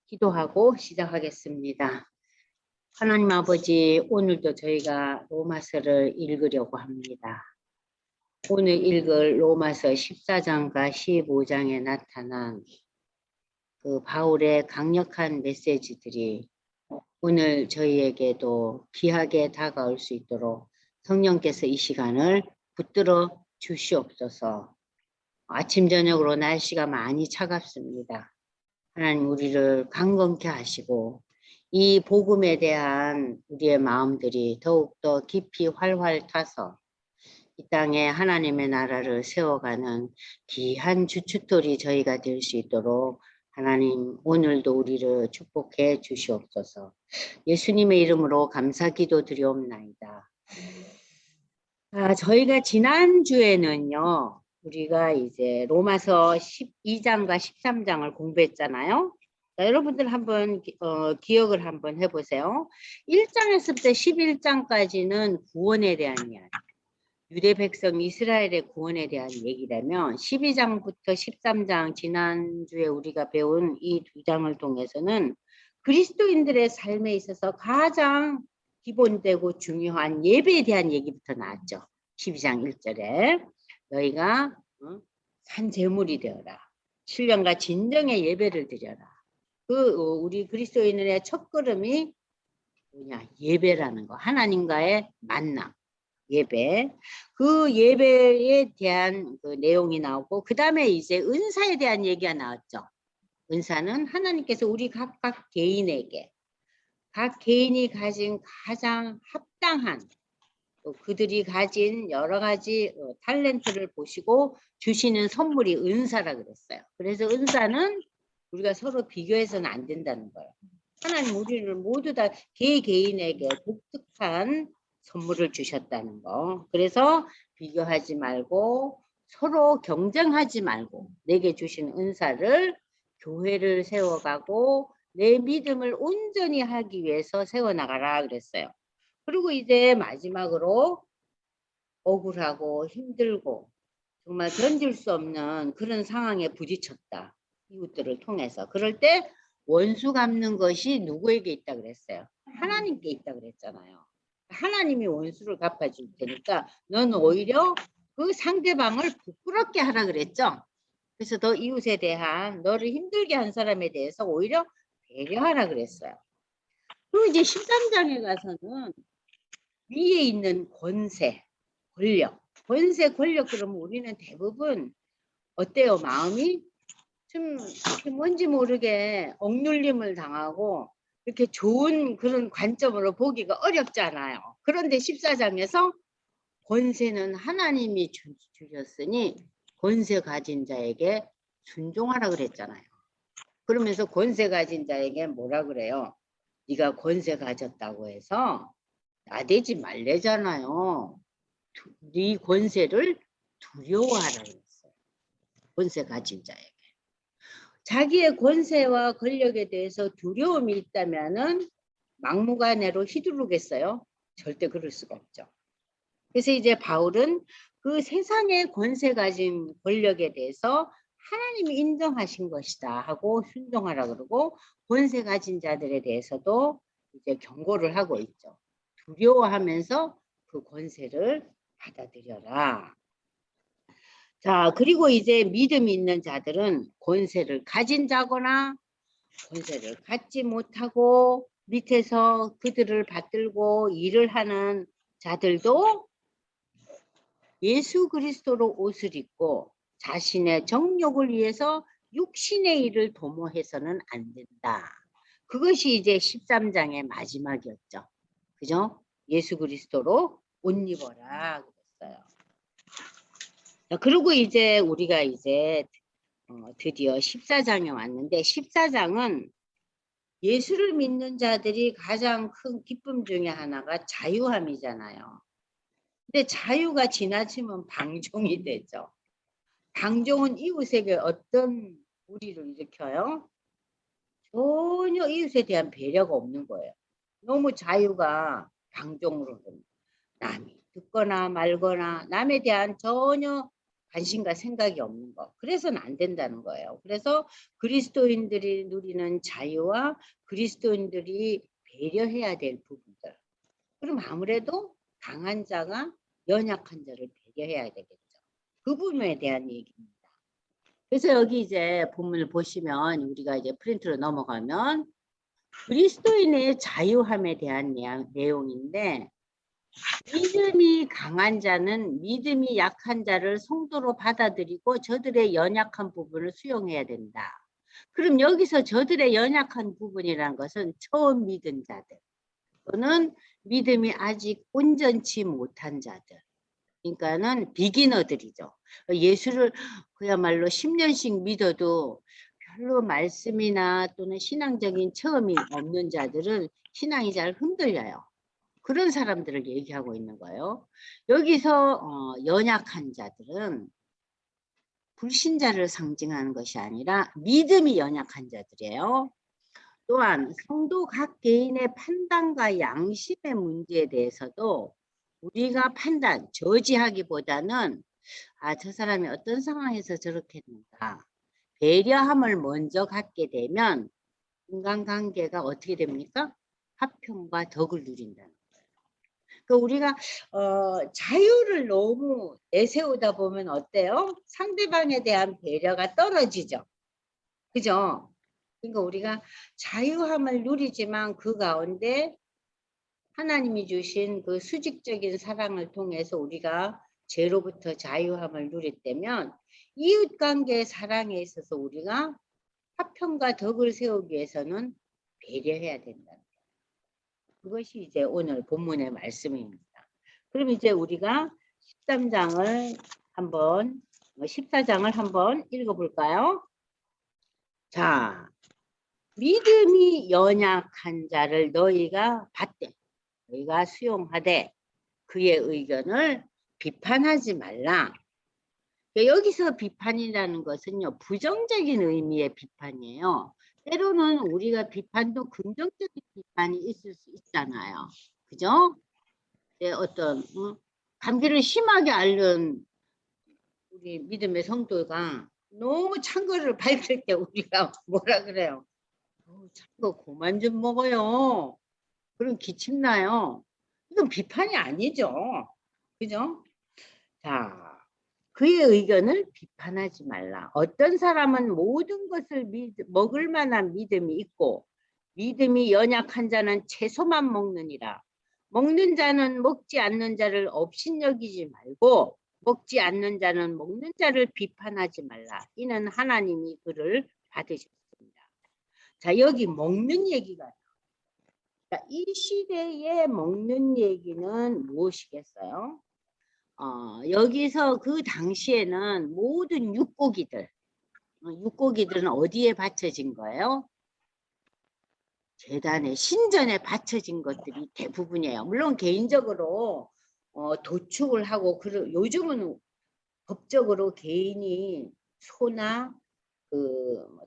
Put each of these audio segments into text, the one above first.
기도하고 시작하겠습니다. 하나님 아버지, 오늘도 저희가 로마서를 읽으려고 합니다. 오늘 읽을 로마서 14장과 15장에 나타난 그 바울의 강력한 메시지들이 오늘 저희에게도 귀하게 다가올 수 있도록 성령께서 이 시간을 붙들어 주시옵소서. 아침 저녁으로 날씨가 많이 차갑습니다. 하나님 우리를 강건케 하시고 이 복음에 대한 우리의 마음들이 더욱더 깊이 활활 타서 이 땅에 하나님의 나라를 세워가는 귀한 주춧돌이 저희가 될 수 있도록 하나님 오늘도 우리를 축복해 주시옵소서. 예수님의 이름으로 감사기도 드리옵나이다. 저희가 지난주에는요. 우리가 이제 로마서 12장과 13장을 공부했잖아요. 자, 여러분들 한번 기억을 한번 해보세요. 1장에서부터 11장까지는 구원에 대한 이야기, 유대 백성 이스라엘의 구원에 대한 얘기라면 12장부터 13장 지난주에 우리가 배운 이 두 장을 통해서는 그리스도인들의 삶에 있어서 가장 기본되고 중요한 예배에 대한 얘기부터 나왔죠. 12장 1절에 너희가 산 제물이 되어라. 신령과 진정의 예배를 드려라. 우리 그리스도인의 첫 걸음이 뭐냐? 예배라는 거. 하나님과의 만남. 예배. 그 예배에 대한 그 내용이 나오고 그 다음에 이제 은사에 대한 얘기가 나왔죠. 은사는 하나님께서 우리 각각 개인에게 각 개인이 가진 가장 합당한 그들이 가진 여러 가지 탤런트를 보시고 주시는 선물이 은사라 그랬어요. 그래서 은사는 우리가 서로 비교해서는 안 된다는 거예요. 하나님 우리를 모두 다 개개인에게 독특한 선물을 주셨다는 거. 그래서 비교하지 말고 서로 경쟁하지 말고 내게 주신 은사를 교회를 세워가고 내 믿음을 온전히 하기 위해서 세워나가라 그랬어요. 그리고 이제 마지막으로 억울하고 힘들고 정말 견딜 수 없는 그런 상황에 부딪혔다. 이웃들을 통해서. 그럴 때 원수 갚는 것이 누구에게 있다 그랬어요? 하나님께 있다 그랬잖아요. 하나님이 원수를 갚아줄 테니까 넌 오히려 그 상대방을 부끄럽게 하라 그랬죠. 그래서 너 이웃에 대한 너를 힘들게 한 사람에 대해서 오히려 배려하라 그랬어요. 그리고 이제 13장에 가서는 위에 있는 권세, 권력, 권세, 권력 그러면 우리는 대부분 어때요? 마음이 좀 뭔지 모르게 억눌림을 당하고 이렇게 좋은 그런 관점으로 보기가 어렵잖아요. 그런데 14장에서 권세는 하나님이 주셨으니 권세 가진 자에게 순종하라 그랬잖아요. 그러면서 권세 가진 자에게 뭐라 그래요? 네가 권세 가졌다고 해서 나대지 말래잖아요. 네 권세를 두려워하라 그랬어요. 권세 가진 자에게. 자기의 권세와 권력에 대해서 두려움이 있다면은 막무가내로 휘두르겠어요? 절대 그럴 수가 없죠. 그래서 이제 바울은 그 세상의 권세 가진 권력에 대해서 하나님이 인정하신 것이다 하고 순종하라 그러고 권세 가진 자들에 대해서도 이제 경고를 하고 있죠. 두려워하면서 그 권세를 받아들여라. 자, 그리고 이제 믿음이 있는 자들은 권세를 가진 자거나 권세를 갖지 못하고 밑에서 그들을 받들고 일을 하는 자들도 예수 그리스도로 옷을 입고 자신의 정욕을 위해서 육신의 일을 도모해서는 안 된다. 그것이 이제 13장의 마지막이었죠. 그죠? 예수 그리스도로 옷 입어라 그랬어요. 그리고 이제 우리가 이제 드디어 14장에 왔는데 14장은 예수를 믿는 자들이 가장 큰 기쁨 중에 하나가 자유함이잖아요. 근데 자유가 지나치면 방종이 되죠. 방종은 이웃에게 어떤 무리를 일으켜요? 전혀 이웃에 대한 배려가 없는 거예요. 너무 자유가 방종으로 남이 듣거나 말거나 남에 대한 전혀 관심과 생각이 없는 거. 그래서는 안 된다는 거예요. 그래서 그리스도인들이 누리는 자유와 그리스도인들이 배려해야 될 부분들. 그럼 아무래도 강한 자가 연약한 자를 배려해야 되겠죠. 그 부분에 대한 얘기입니다. 그래서 여기 이제 본문을 보시면 우리가 이제 프린트로 넘어가면 그리스도인의 자유함에 대한 내용인데, 믿음이 강한 자는 믿음이 약한 자를 성도로 받아들이고 저들의 연약한 부분을 수용해야 된다. 그럼 여기서 저들의 연약한 부분이라는 것은 처음 믿은 자들 또는 믿음이 아직 온전치 못한 자들, 그러니까는 비기너들이죠. 예수를 그야말로 10년씩 믿어도 별로 말씀이나 또는 신앙적인 체험이 없는 자들은 신앙이 잘 흔들려요. 그런 사람들을 얘기하고 있는 거예요. 여기서 연약한 자들은 불신자를 상징하는 것이 아니라 믿음이 연약한 자들이에요. 또한 성도 각 개인의 판단과 양심의 문제에 대해서도 우리가 저지하기보다는 저 사람이 어떤 상황에서 저렇게 했는가, 배려함을 먼저 갖게 되면 인간관계가 어떻게 됩니까? 화평과 덕을 누린다는 거예요. 그러니까 우리가 자유를 너무 내세우다 보면 어때요? 상대방에 대한 배려가 떨어지죠. 그죠? 그러니까 우리가 자유함을 누리지만 그 가운데 하나님이 주신 그 수직적인 사랑을 통해서 우리가 죄로부터 자유함을 누릴 때면 이웃관계의 사랑에 있어서 우리가 화평과 덕을 세우기 위해서는 배려해야 된다. 그것이 이제 오늘 본문의 말씀입니다. 그럼 이제 우리가 13장을 한번 14장을 한번 읽어볼까요? 자, 믿음이 연약한 자를 너희가 받되 너희가 수용하되 그의 의견을 비판하지 말라. 여기서 비판이라는 것은요, 부정적인 의미의 비판이에요. 때로는 우리가 비판도 긍정적인 비판이 있을 수 있잖아요. 그죠? 어떤 감기를 심하게 앓는 우리 믿음의 성도가 너무 찬 거를 밝힐 때 우리가 뭐라 그래요? 찬 거 그만 좀 먹어요. 그럼 기침 나요. 이건 비판이 아니죠. 그죠? 자, 그의 의견을 비판하지 말라. 어떤 사람은 모든 것을 먹을 만한 믿음이 있고 믿음이 연약한 자는 채소만 먹느니라. 먹는 자는 먹지 않는 자를 업신여기지 말고 먹지 않는 자는 먹는 자를 비판하지 말라. 이는 하나님이 그를 받으셨습니다. 자, 여기 먹는 얘기가, 자, 이 시대에 먹는 얘기는 무엇이겠어요? 여기서 그 당시에는 모든 육고기들은 어디에 바쳐진 거예요? 제단에, 신전에 바쳐진 것들이 대부분이에요. 물론 개인적으로 도축을 하고, 요즘은 법적으로 개인이 소나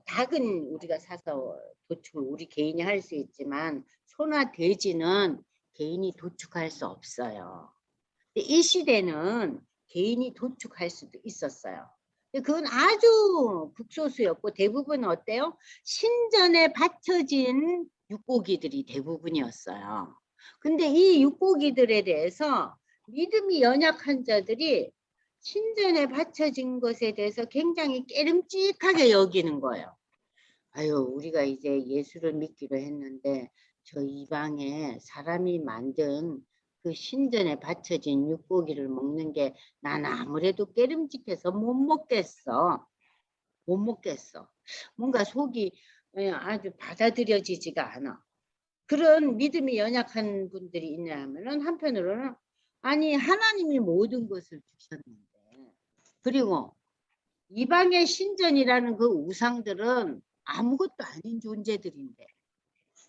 닭은 우리가 사서 도축을 우리 개인이 할 수 있지만 소나 돼지는 개인이 도축할 수 없어요. 이 시대는 개인이 도축할 수도 있었어요. 그건 아주 극소수였고 대부분 어때요? 신전에 바쳐진 육고기들이 대부분이었어요. 근데 이 육고기들에 대해서 믿음이 연약한 자들이 신전에 바쳐진 것에 대해서 굉장히 깨름직하게 여기는 거예요. 아유, 우리가 이제 예수를 믿기로 했는데 저 이방에 사람이 만든 그 신전에 바쳐진 육고기를 먹는 게 난 아무래도 깨름직해서 못 먹겠어. 못 먹겠어. 뭔가 속이 아주 받아들여지지가 않아. 그런 믿음이 연약한 분들이 있냐 하면은 한편으로는 아니 하나님이 모든 것을 주셨는데, 그리고 이방의 신전이라는 그 우상들은 아무것도 아닌 존재들인데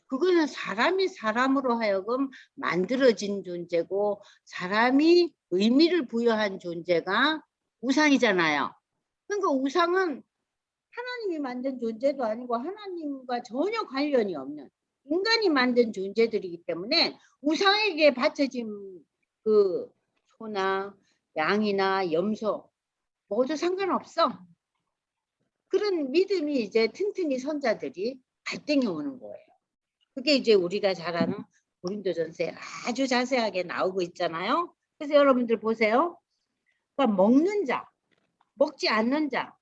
그거는 사람이 사람으로 하여금 만들어진 존재고 사람이 의미를 부여한 존재가 우상이잖아요. 그러니까 우상은 하나님이 만든 존재도 아니고 하나님과 전혀 관련이 없는 인간이 만든 존재들이기 때문에 우상에게 바쳐진 그 소나 양이나 염소 먹어도 상관없어. 그런 믿음이 이제 튼튼히 선 자들이 갈등이 오는 거예요. 그게 이제 우리가 잘 아는 고린도전서에 아주 자세하게 나오고 있잖아요. 그래서 여러분들 보세요. 그러니까 먹는 자, 먹지 않는 자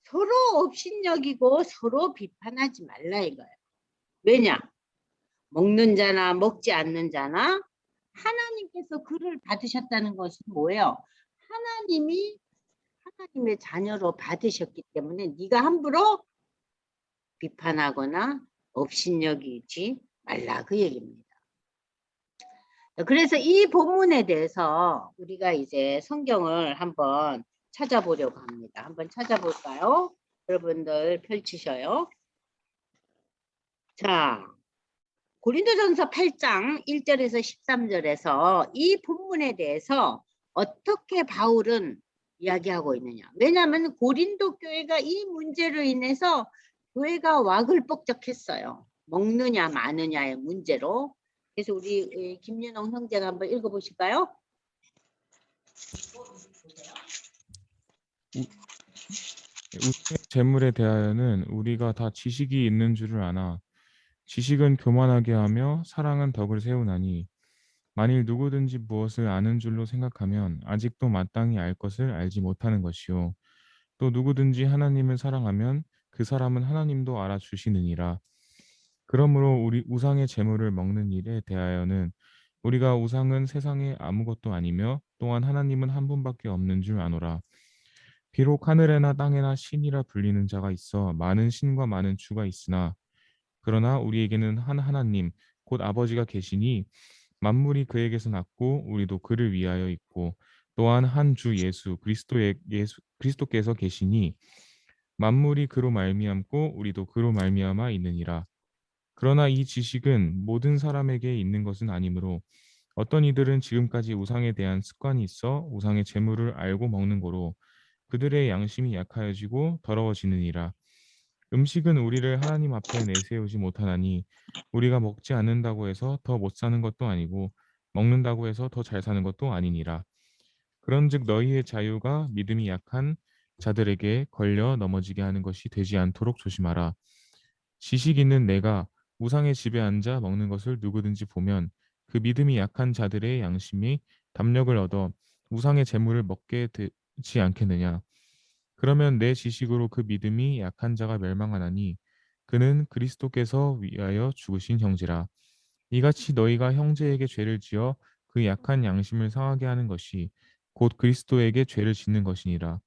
서로 업신여기고 서로 비판하지 말라 이거예요. 왜냐? 먹는 자나 먹지 않는 자나 하나님께서 그를 받으셨다는 것은 뭐예요? 하나님의 자녀로 받으셨기 때문에 네가 함부로 비판하거나 업신여기지 말라 그 얘기입니다. 그래서 이 본문에 대해서 우리가 이제 성경을 한번 찾아보려고 합니다. 한번 찾아볼까요? 여러분들 펼치셔요. 자, 고린도전서 8장 1절에서 13절에서 이 본문에 대해서 어떻게 바울은 이야기하고 있느냐. 왜냐하면 고린도 교회가 이 문제로 인해서 교회가 와글뻑적했어요. 먹느냐 마느냐의 문제로. 그래서 우리 김윤홍 형제가 한번 읽어보실까요? 우상의 재물에 대하여는 우리가 다 지식이 있는 줄을 아나 지식은 교만하게 하며 사랑은 덕을 세우나니 만일 누구든지 무엇을 아는 줄로 생각하면 아직도 마땅히 알 것을 알지 못하는 것이요 또 누구든지 하나님을 사랑하면 그 사람은 하나님도 알아주시느니라. 그러므로 우리 우상의 재물을 먹는 일에 대하여는 우리가 우상은 세상에 아무것도 아니며 또한 하나님은 한 분밖에 없는 줄 아노라. 비록 하늘에나 땅에나 신이라 불리는 자가 있어 많은 신과 많은 주가 있으나 그러나 우리에게는 한 하나님 곧 아버지가 계시니 만물이 그에게서 났고 우리도 그를 위하여 있고 또한 한 주 그리스도께서 계시니 만물이 그로 말미암고 우리도 그로 말미암아 있느니라. 그러나 이 지식은 모든 사람에게 있는 것은 아니므로 어떤 이들은 지금까지 우상에 대한 습관이 있어 우상의 재물을 알고 먹는 거로 그들의 양심이 약하여지고 더러워지느니라. 음식은 우리를 하나님 앞에 내세우지 못하나니 우리가 먹지 않는다고 해서 더 못 사는 것도 아니고 먹는다고 해서 더 잘 사는 것도 아니니라. 그런즉 너희의 자유가 믿음이 약한 자들에게 걸려 넘어지게 하는 것이 되지 않도록 조심하라. 지식 있는 내가 우상의 집에 앉아 먹는 것을 누구든지 보면 그 믿음이 약한 자들의 양심이 담력을 얻어 우상의 재물을 먹게 되지 않겠느냐. 그러면 내 지식으로 그 믿음이 약한 자가 멸망하나니 그는 그리스도께서 위하여 죽으신 형제라. 이같이 너희가 형제에게 죄를 지어 그 약한 양심을 상하게 하는 것이 곧 그리스도에게 죄를 짓는 것이니라.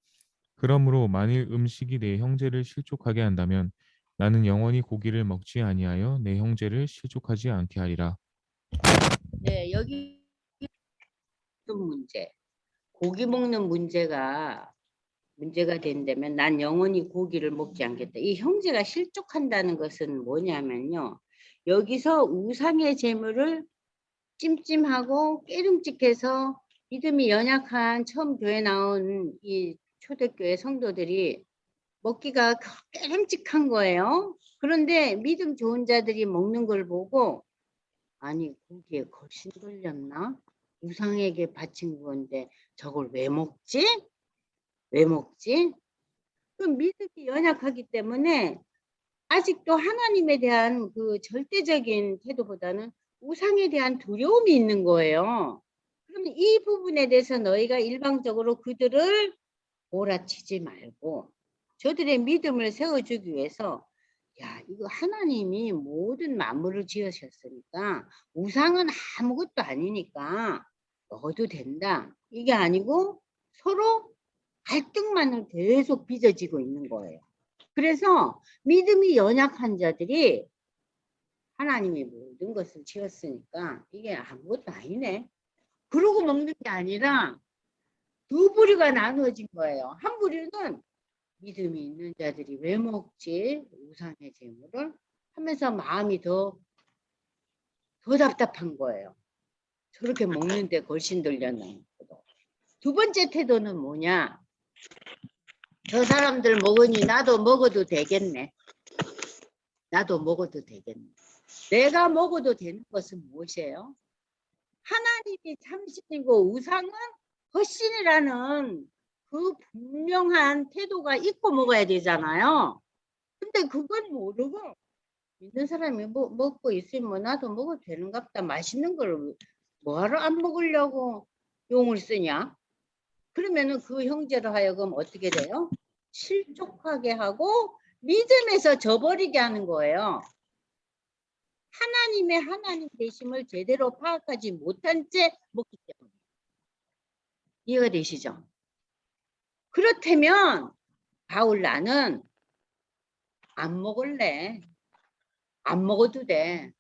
그러므로 만일 음식이 내 형제를 실족하게 한다면 나는 영원히 고기를 먹지 아니하여 내 형제를 실족하지 않게 하리라. 네, 여기 문제. 고기 먹는 문제가 된다면 난 영원히 고기를 먹지 않겠다. 이 형제가 실족한다는 것은 뭐냐면요. 여기서 우상의 재물을 찜찜하고 깨름직해서 믿음이 연약한 처음 교회 나온 이 초대교회 성도들이 먹기가 깨름직한 거예요. 그런데 믿음 좋은 자들이 먹는 걸 보고 아니 고기에 걸신 돌렸나? 우상에게 바친 건데 저걸 왜 먹지? 왜 먹지? 그 믿음이 연약하기 때문에 아직도 하나님에 대한 그 절대적인 태도보다는 우상에 대한 두려움이 있는 거예요. 그러면 이 부분에 대해서 너희가 일방적으로 그들을 몰아치지 말고 저들의 믿음을 세워주기 위해서 야 이거 하나님이 모든 만물을 지으셨으니까 우상은 아무것도 아니니까 먹어도 된다. 이게 아니고 서로 갈등만을 계속 빚어지고 있는 거예요. 그래서 믿음이 연약한 자들이 하나님이 모든 것을 지었으니까 이게 아무것도 아니네. 그러고 먹는 게 아니라 두 부류가 나누어진 거예요. 한 부류는 믿음이 있는 자들이 왜 먹지? 우상의 재물을 하면서 마음이 더 답답한 거예요. 저렇게 먹는데 걸신 들렸나. 두 번째 태도는 뭐냐? 저 사람들 먹으니 나도 먹어도 되겠네. 나도 먹어도 되겠네. 내가 먹어도 되는 것은 무엇이에요? 하나님이 참신이고 우상은 헛신이라는 그 분명한 태도가 있고 먹어야 되잖아요. 근데 그건 모르고 있는 사람이 먹고 있으면 뭐 나도 먹어도 되는갑다. 맛있는 걸 뭐하러 안 먹으려고 용을 쓰냐? 그러면은 그 형제로 하여금 어떻게 돼요? 실족하게 하고 믿음에서 저버리게 하는 거예요. 하나님의 하나님 되심을 제대로 파악하지 못한 채 먹기 때문에. 이해가 되시죠? 그렇다면 바울 나는 안 먹을래. 안 먹어도 돼.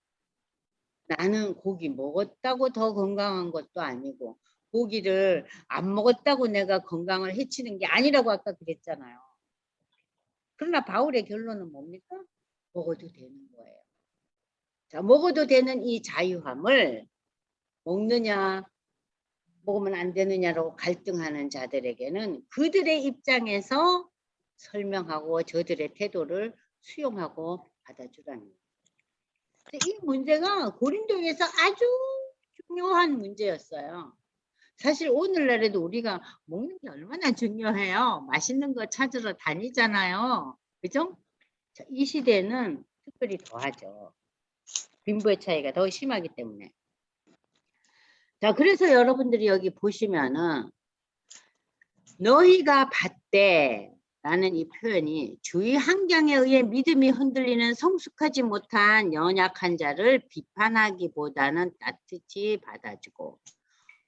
나는 고기 먹었다고 더 건강한 것도 아니고 고기를 안 먹었다고 내가 건강을 해치는 게 아니라고 아까 그랬잖아요. 그러나 바울의 결론은 뭡니까? 먹어도 되는 거예요. 자, 먹어도 되는 이 자유함을 먹느냐 먹으면 안 되느냐로 갈등하는 자들에게는 그들의 입장에서 설명하고 저들의 태도를 수용하고 받아주라는 거예요. 이 문제가 고린도에서 아주 중요한 문제였어요. 사실 오늘날에도 우리가 먹는 게 얼마나 중요해요. 맛있는 거 찾으러 다니잖아요. 그죠? 이 시대는 특별히 더하죠. 빈부의 차이가 더 심하기 때문에. 자, 그래서 여러분들이 여기 보시면은 너희가 봤대 라는 이 표현이 주위 환경에 의해 믿음이 흔들리는 성숙하지 못한 연약한 자를 비판하기보다는 따뜻히 받아주고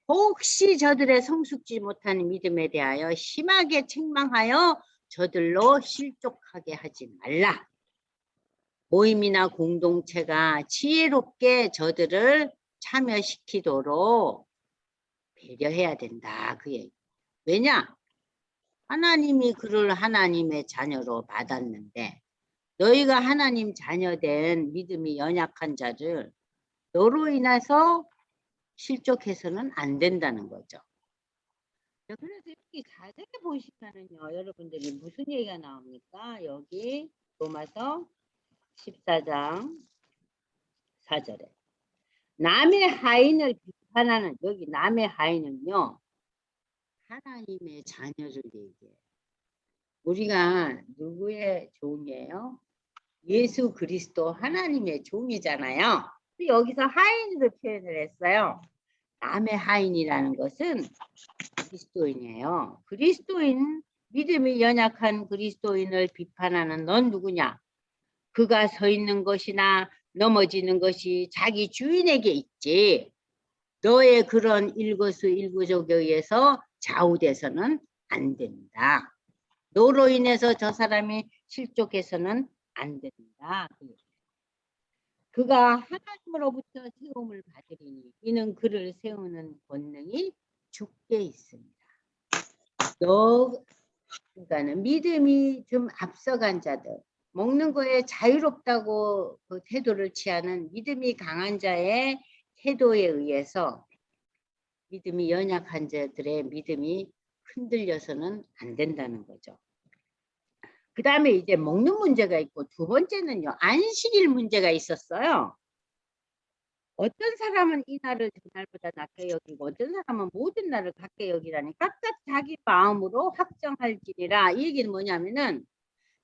혹시 저들의 성숙지 못한 믿음에 대하여 심하게 책망하여 저들로 실족하게 하지 말라. 모임이나 공동체가 지혜롭게 저들을 참여시키도록 배려해야 된다. 그 얘기. 왜냐? 하나님이 그를 하나님의 자녀로 받았는데 너희가 하나님 자녀된 믿음이 연약한 자를 너로 인해서 실족해서는 안 된다는 거죠. 그래서 여기 자세히 보시면은요, 여러분들이 무슨 얘기가 나옵니까? 여기 로마서 14장 4절에 남의 하인을 비판하는 여기 남의 하인은요 하나님의 자녀를 얘기해요. 우리가 누구의 종이에요? 예수 그리스도 하나님의 종이잖아요. 여기서 하인으로 표현을 했어요. 남의 하인이라는 것은 그리스도인이에요. 그리스도인, 믿음이 연약한 그리스도인을 비판하는 넌 누구냐? 그가 서 있는 것이나 넘어지는 것이 자기 주인에게 있지. 너의 그런 일거수일투족에 의해서 좌우돼서는 안 된다. 너로 인해서 저 사람이 실족해서는 안 된다. 그가 하나님으로부터 세움을 받으리니 이는 그를 세우는 권능이 주께 있습니다. 그러니까는 믿음이 좀 앞서간 자들, 먹는 거에 자유롭다고 그 태도를 취하는 믿음이 강한 자의 태도에 의해서 믿음이 연약한 자들의 믿음이 흔들려서는 안 된다는 거죠. 그 다음에 이제 먹는 문제가 있고 두 번째는요. 안식일 문제가 있었어요. 어떤 사람은 이 날을 저날보다 낮게 여기고 어떤 사람은 모든 날을 같게 여기라니 각각 자기 마음으로 확정할지니라. 이 얘기는 뭐냐면은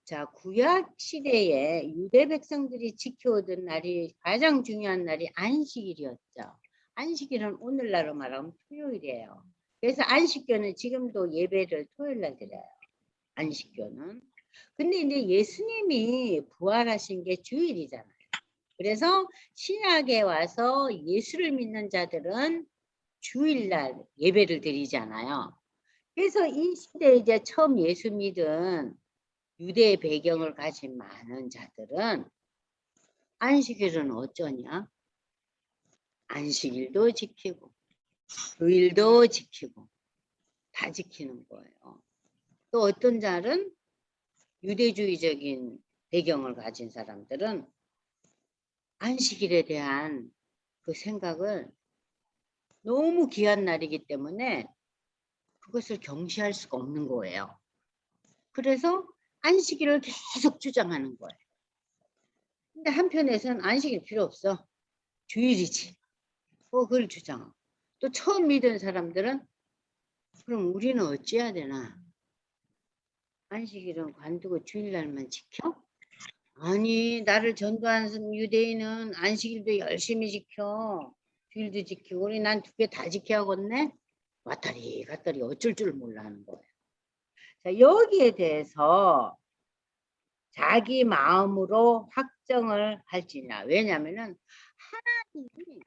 자 구약 시대에 유대 백성들이 지켜오던 날이 가장 중요한 날이 안식일이었죠. 안식일은 오늘날로 말하면 토요일이에요. 그래서 안식교는 지금도 예배를 토요일날 드려요. 안식교는. 근데 이제 예수님이 부활하신 게 주일이잖아요. 그래서 신약에 와서 예수를 믿는 자들은 주일날 예배를 드리잖아요. 그래서 이 시대에 이제 처음 예수 믿은 유대 배경을 가진 많은 자들은 안식일은 어쩌냐? 안식일도 지키고 주일도 지키고 다 지키는 거예요. 또 어떤 자는 유대주의적인 배경을 가진 사람들은 안식일에 대한 그 생각을 너무 귀한 날이기 때문에 그것을 경시할 수가 없는 거예요. 그래서 안식일을 계속 주장하는 거예요. 근데 한편에서는 안식일 필요 없어. 주일이지. 그걸 주장하고. 또 처음 믿은 사람들은 그럼 우리는 어찌해야 되나? 안식일은 관두고 주일날만 지켜? 아니, 나를 전도한 유대인은 안식일도 열심히 지켜. 주일도 지키고, 우리 난 두 개 다 지켜야겠네? 왔다리 갔다리 어쩔 줄 몰라 하는 거예요. 자, 여기에 대해서 자기 마음으로 확정을 할지냐. 왜냐면은 하나님이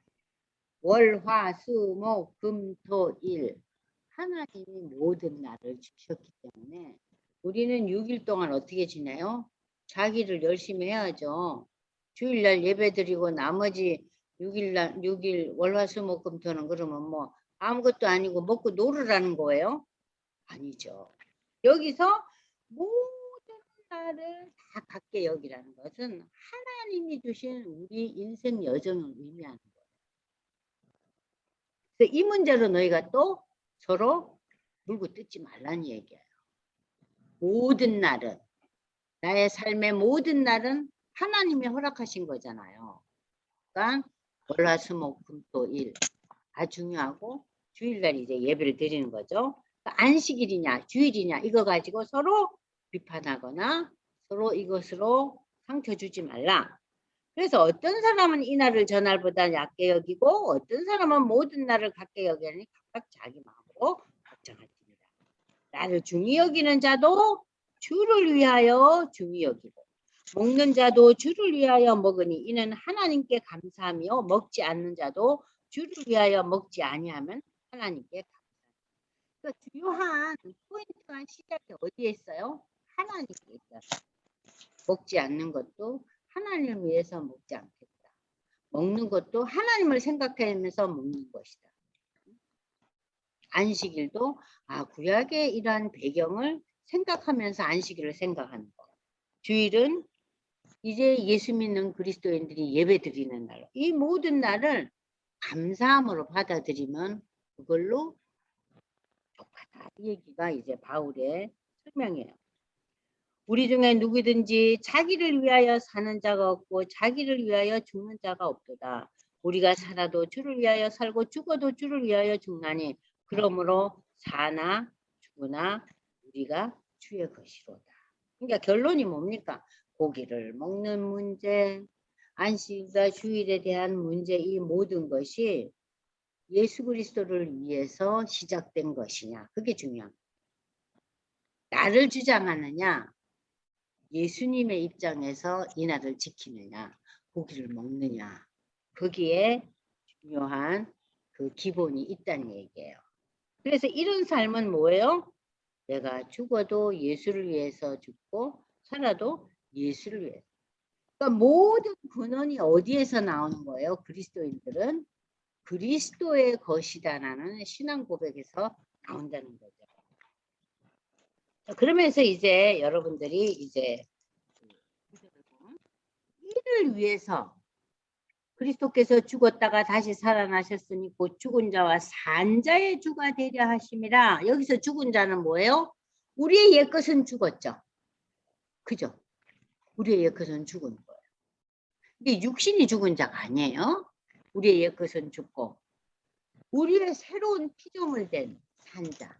월, 화, 수, 목, 금, 토, 일 하나님이 모든 날을 주셨기 때문에 우리는 6일 동안 어떻게 지내요? 자기를 열심히 해야죠. 주일날 예배드리고 나머지 6일 월, 화, 수, 목, 금, 토는 그러면 뭐 아무것도 아니고 먹고 놀으라는 거예요? 아니죠. 여기서 모든 날을 다 갖게 여기라는 것은 하나님이 주신 우리 인생 여정을 의미하는 거예요. 그래서 이 문제로 너희가 또 서로 물고 뜯지 말라는 얘기예요. 모든 날은, 나의 삶의 모든 날은 하나님이 허락하신 거잖아요. 그러니까 월화수목금토일 다 중요하고 주일날 이제 예배를 드리는 거죠. 그러니까 안식일이냐 주일이냐 이거 가지고 서로 비판하거나 서로 이것으로 상처 주지 말라. 그래서 어떤 사람은 이 날을 저 날보다 얕게 여기고 어떤 사람은 모든 날을 갖게 여기니 각각 자기 마음으로 걱정할지니라. 나를 중히 여기는 자도 주를 위하여 중히 여기고 먹는 자도 주를 위하여 먹으니 이는 하나님께 감사하며 먹지 않는 자도 주를 위하여 먹지 아니하면 하나님께 감사합니다. 그러니까 주요한 포인트가 시작이 어디에 있어요? 하나님께 있어요. 먹지 않는 것도 하나님을 위해서 먹지 않겠다. 먹는 것도 하나님을 생각하면서 먹는 것이다. 안식일도 구약의 이러한 배경을 생각하면서 안식일을 생각하는 거. 주일은 이제 예수 믿는 그리스도인들이 예배 드리는 날. 이 모든 날을 감사함으로 받아들이면 그걸로 족하다. 이 얘기가 이제 바울의 설명이에요. 우리 중에 누구든지 자기를 위하여 사는 자가 없고 자기를 위하여 죽는 자가 없도다. 우리가 살아도 주를 위하여 살고 죽어도 주를 위하여 죽나니 그러므로 사나 죽으나 우리가 주의 것이로다. 그러니까 결론이 뭡니까? 고기를 먹는 문제, 안식일과 주일에 대한 문제, 이 모든 것이 예수 그리스도를 위해서 시작된 것이냐. 그게 중요합니다. 나를 주장하느냐, 예수님의 입장에서 이 날을 지키느냐, 고기를 먹느냐, 거기에 중요한 그 기본이 있다는 얘기예요. 그래서 이런 삶은 뭐예요? 내가 죽어도 예수를 위해서 죽고 살아도 예수를 위해서. 그러니까 모든 근원이 어디에서 나오는 거예요? 그리스도인들은 그리스도의 것이다라는 신앙 고백에서 나온다는 거죠. 그러면서 이제 여러분들이 이제 이를 위해서 그리스도께서 죽었다가 다시 살아나셨으니 곧 죽은 자와 산 자의 주가 되려 하심이라. 여기서 죽은 자는 뭐예요? 우리의 옛것은 죽었죠. 그죠? 우리의 옛것은 죽은 거예요. 이게 육신이 죽은 자가 아니에요. 우리의 옛것은 죽고 우리의 새로운 피조물 된 산자.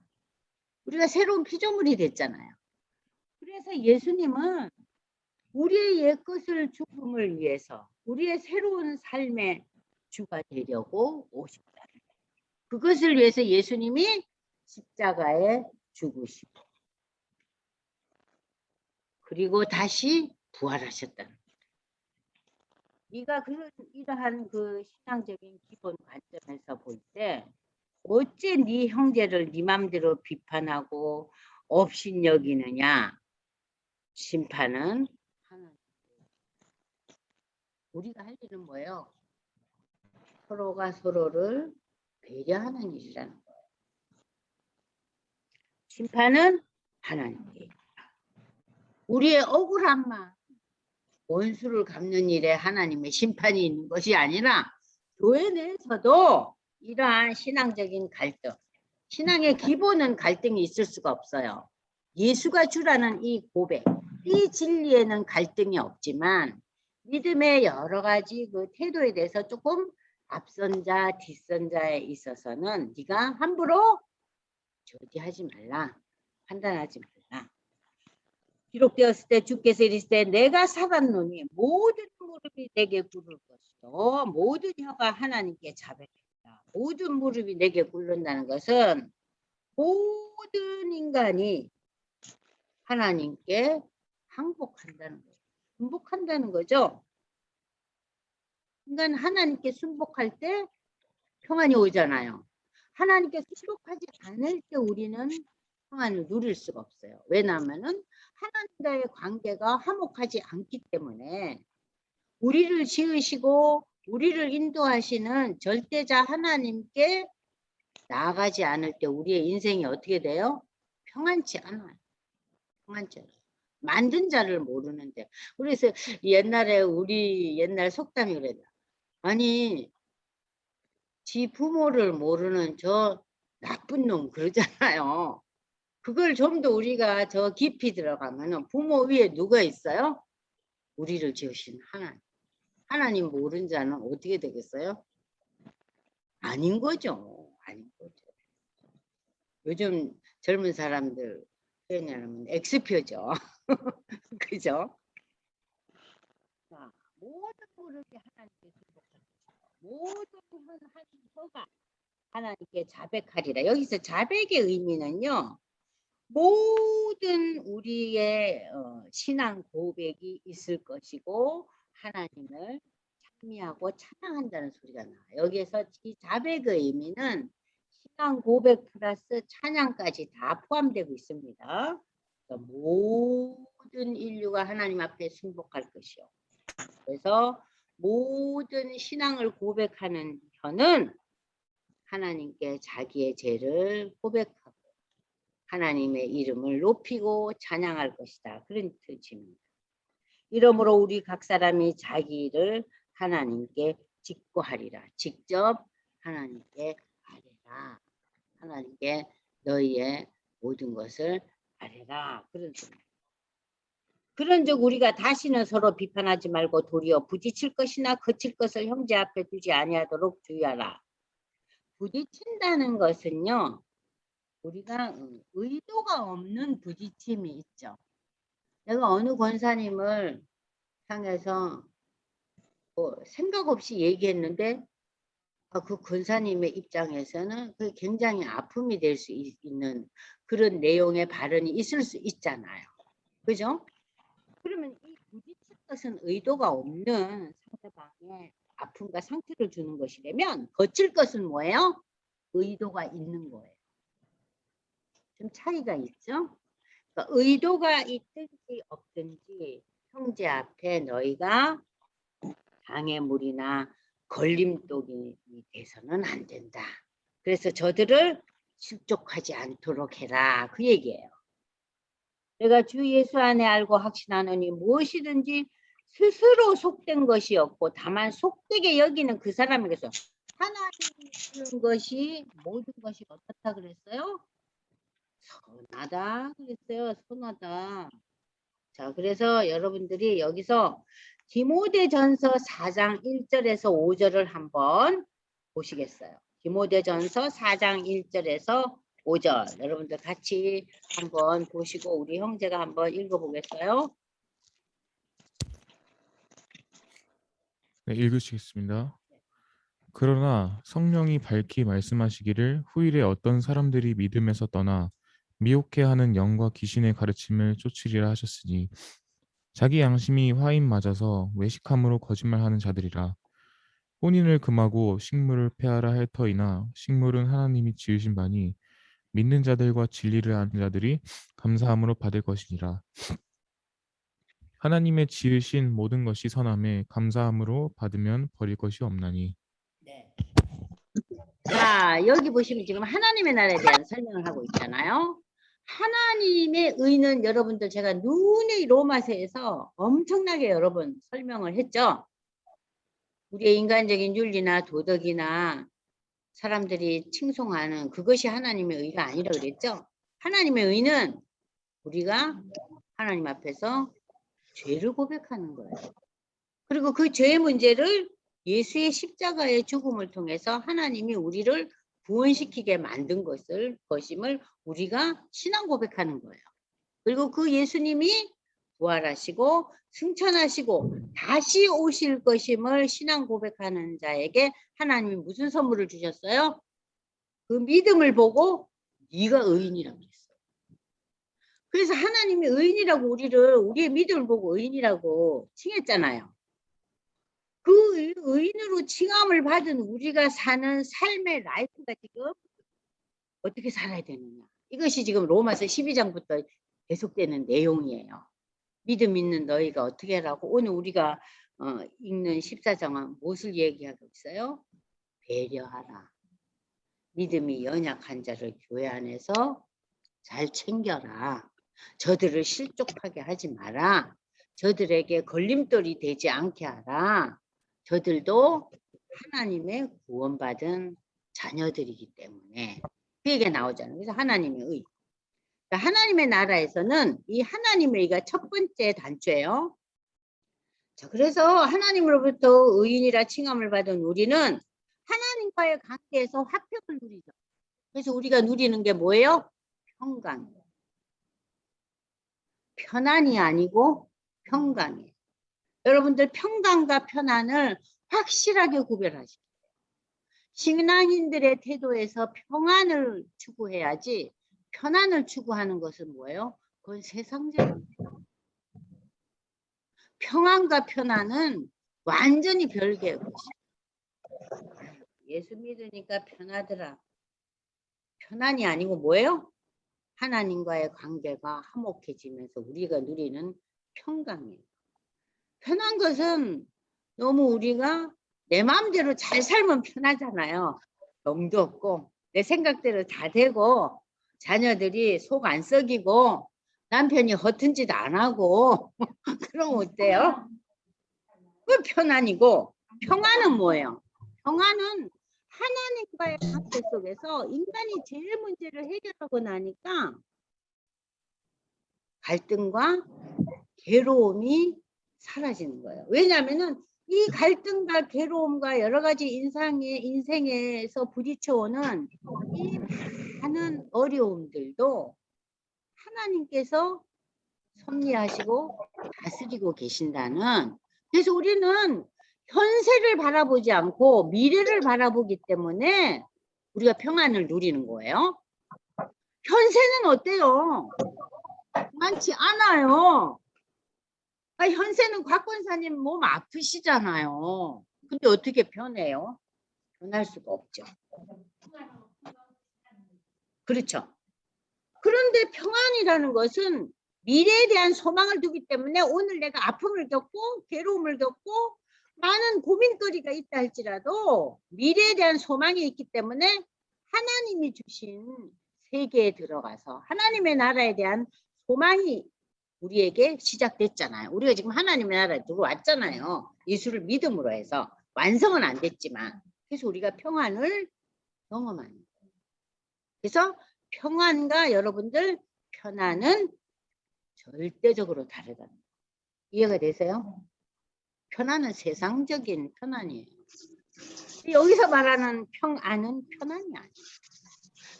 우리가 새로운 피조물이 됐잖아요. 그래서 예수님은 우리의 옛것을 죽음을 위해서 우리의 새로운 삶의 주가 되려고 오셨다. 그것을 위해서 예수님이 십자가에 죽으시고 그리고 다시 부활하셨다는 거예요. 네가 이러한 그 신앙적인 기본 관점에서 볼 때 어째 네 형제를 네 맘대로 비판하고 업신여기느냐. 심판은 하나님. 우리가 할 일은 뭐예요? 서로가 서로를 배려하는 일이라는 거예요. 심판은 하나님께. 우리의 억울한 마음, 원수를 갚는 일에 하나님의 심판이 있는 것이 아니라 교회 내에서도 이러한 신앙적인 갈등, 신앙의 기본은 갈등이 있을 수가 없어요. 예수가 주라는 이 고백, 이 진리에는 갈등이 없지만 믿음의 여러 가지 그 태도에 대해서 조금 앞선 자, 뒷선 자에 있어서는 네가 함부로 저지하지 말라, 판단하지 말라. 기록되었을 때 주께서 이르시되 내가 살았노니 모든 무릎이 내게 꿇을 것이요 모든 혀가 하나님께 자백했다. 모든 무릎이 내게 꿇는다는 것은 모든 인간이 하나님께 항복한다는 거예요. 순복한다는 거죠. 인간 하나님께 순복할 때 평안이 오잖아요. 하나님께 순복하지 않을 때 우리는 평안을 누릴 수가 없어요. 왜냐하면은 하나님과의 관계가 화목하지 않기 때문에 우리를 지으시고 우리를 인도하시는 절대자 하나님께 나아가지 않을 때 우리의 인생이 어떻게 돼요? 평안치 않아요. 평안치 않아요. 만든 자를 모르는데. 그래서 옛날에 우리 옛날 속담이 그래요. 아니 지 부모를 모르는 저 나쁜 놈 그러잖아요. 그걸 좀 더 우리가 저 깊이 들어가면은 부모 위에 누가 있어요? 우리를 지으신 하나님. 하나님 모르는 자는 어떻게 되겠어요? 아닌 거죠. 아닌 거죠. 요즘 젊은 사람들 표현하면 엑스표죠. 그죠? 자, 모든 무릎이 하나님께 순복하시고 모든 혀가 하나님께 자백하리라. 여기서 자백의 의미는요. 모든 우리의 신앙 고백이 있을 것이고 하나님을 찬미하고 찬양한다는 소리가 나와요. 여기에서 이 자백의 의미는 신앙 고백 플러스 찬양까지 다 포함되고 있습니다. 모든 인류가 하나님 앞에 순복할 것이요. 그래서 모든 신앙을 고백하는 혀는 하나님께 자기의 죄를 고백하고 하나님의 이름을 높이고 찬양할 것이다. 그런 뜻입니다. 이러므로 우리 각 사람이 자기 일을 하나님께 직고하리라. 직접 하나님께 아뢰라. 하나님께 너희의 모든 것을 아뢰라. 그런 뜻입니다. 그런즉 우리가 다시는 서로 비판하지 말고 도리어 부딪힐 것이나 거칠 것을 형제 앞에 두지 아니하도록 주의하라. 부딪힌다는 것은요. 우리가 의도가 없는 부딪힘이 있죠. 내가 어느 권사님을 향해서 뭐 생각 없이 얘기했는데 그 권사님의 입장에서는 그게 굉장히 아픔이 될 수 있는 그런 내용의 발언이 있을 수 있잖아요. 그죠? 그러면 이 부딪힐 것은 의도가 없는 상대방의 아픔과 상처를 주는 것이라면 거칠 것은 뭐예요? 의도가 있는 거예요. 좀 차이가 있죠? 그러니까 의도가 있든지 없든지 형제 앞에 너희가 장애물이나 걸림돌이 돼서는 안 된다. 그래서 저들을 실족하지 않도록 해라. 그 얘기예요. 내가 주 예수 안에 알고 확신하노니 무엇이든지 스스로 속된 것이 없고 다만 속되게 여기는 그 사람에게서 하나님이 주는 것이 모든 것이 어떻다 그랬어요? 선하다 그랬어요. 선하다. 자, 그래서 여러분들이 여기서 디모데전서 4장 1절에서 5절을 한번 보시겠어요. 디모데전서 4장 1절에서 5절 여러분들 같이 한번 보시고 우리 형제가 한번 읽어보겠어요. 네, 읽으시겠습니다. 그러나 성령이 밝히 말씀하시기를 후일에 어떤 사람들이 믿음에서 떠나 미혹해하는 영과 귀신의 가르침을 쫓으리라 하셨으니 자기 양심이 화인 맞아서 외식함으로 거짓말하는 자들이라. 혼인을 금하고 식물을 폐하라 할 터이나 식물은 하나님이 지으신 바니 믿는 자들과 진리를 아는 자들이 감사함으로 받을 것이니라. 하나님의 지으신 모든 것이 선함에 감사함으로 받으면 버릴 것이 없나니. 네. 자, 여기 보시면 지금 하나님의 나라에 대한 설명을 하고 있잖아요. 하나님의 의는 여러분들 제가 누누이 로마서에서 엄청나게 여러 번 설명을 했죠. 우리의 인간적인 윤리나 도덕이나 사람들이 칭송하는 그것이 하나님의 의가 아니라 그랬죠. 하나님의 의는 우리가 하나님 앞에서 죄를 고백하는 거예요. 그리고 그 죄의 문제를 예수의 십자가의 죽음을 통해서 하나님이 우리를 구원시키게 만든 것임을 우리가 신앙 고백하는 거예요. 그리고 그 예수님이 부활하시고 승천하시고 다시 오실 것임을 신앙 고백하는 자에게 하나님이 무슨 선물을 주셨어요? 그 믿음을 보고 네가 의인이라고 했어요. 그래서 하나님이 의인이라고 우리의 믿음을 보고 의인이라고 칭했잖아요. 그 의인으로 칭함을 받은 우리가 사는 삶의 라이프가 지금 어떻게 살아야 되느냐. 이것이 지금 로마서 12장부터 계속되는 내용이에요. 믿음 있는 너희가 어떻게 하라고. 오늘 우리가 읽는 14장은 무엇을 얘기하고 있어요? 배려하라. 믿음이 연약한 자를 교회 안에서 잘 챙겨라. 저들을 실족하게 하지 마라. 저들에게 걸림돌이 되지 않게 하라. 저들도 하나님의 구원받은 자녀들이기 때문에 그 얘기가 나오잖아요. 그래서 하나님의 의. 그러니까 하나님의 나라에서는 이 하나님의 의가 첫 번째 단초예요. 자, 그래서 하나님으로부터 의인이라 칭함을 받은 우리는 하나님과의 관계에서 화평을 누리죠. 그래서 우리가 누리는 게 뭐예요? 평강. 편안이 아니고 평강이에요. 여러분들 평강과 편안을 확실하게 구별하시죠. 신앙인들의 태도에서 평안을 추구해야지 편안을 추구하는 것은 뭐예요? 그건 세상적인 평안과 편안은 완전히 별개의 것이에요. 예수 믿으니까 편하더라. 편안이 아니고 뭐예요? 하나님과의 관계가 화목해지면서 우리가 누리는 평강이에요. 편한 것은 너무 우리가 내 마음대로 잘 살면 편하잖아요. 병도 없고 내 생각대로 다 되고 자녀들이 속 안 썩이고 남편이 허튼 짓 안 하고 그럼 어때요? 그 편안이고 평안은 뭐예요? 평안은 하나님과의 관계 속에서 인간이 제일 문제를 해결하고 나니까 갈등과 괴로움이 사라지는 거예요. 왜냐하면은 이 갈등과 괴로움과 여러 가지 인생에서 부딪혀오는 이 많은 어려움들도 하나님께서 섭리하시고 다스리고 계신다는. 그래서 우리는 현세를 바라보지 않고 미래를 바라보기 때문에 우리가 평안을 누리는 거예요. 현세는 어때요? 많지 않아요. 현세는 곽권사님 몸 아프시잖아요. 근데 어떻게 변해요? 변할 수가 없죠. 그렇죠. 그런데 평안이라는 것은 미래에 대한 소망을 두기 때문에 오늘 내가 아픔을 겪고 괴로움을 겪고 많은 고민거리가 있다 할지라도 미래에 대한 소망이 있기 때문에 하나님이 주신 세계에 들어가서 하나님의 나라에 대한 소망이 우리에게 시작됐잖아요. 우리가 지금 하나님의 나라에 들어왔잖아요. 예수를 믿음으로 해서 완성은 안 됐지만 그래서 우리가 평안을 경험하는 거예요. 그래서 평안과 여러분들 편안은 절대적으로 다르다. 이해가 되세요? 편안은 세상적인 편안이에요. 여기서 말하는 평안은 편안이 아니에요.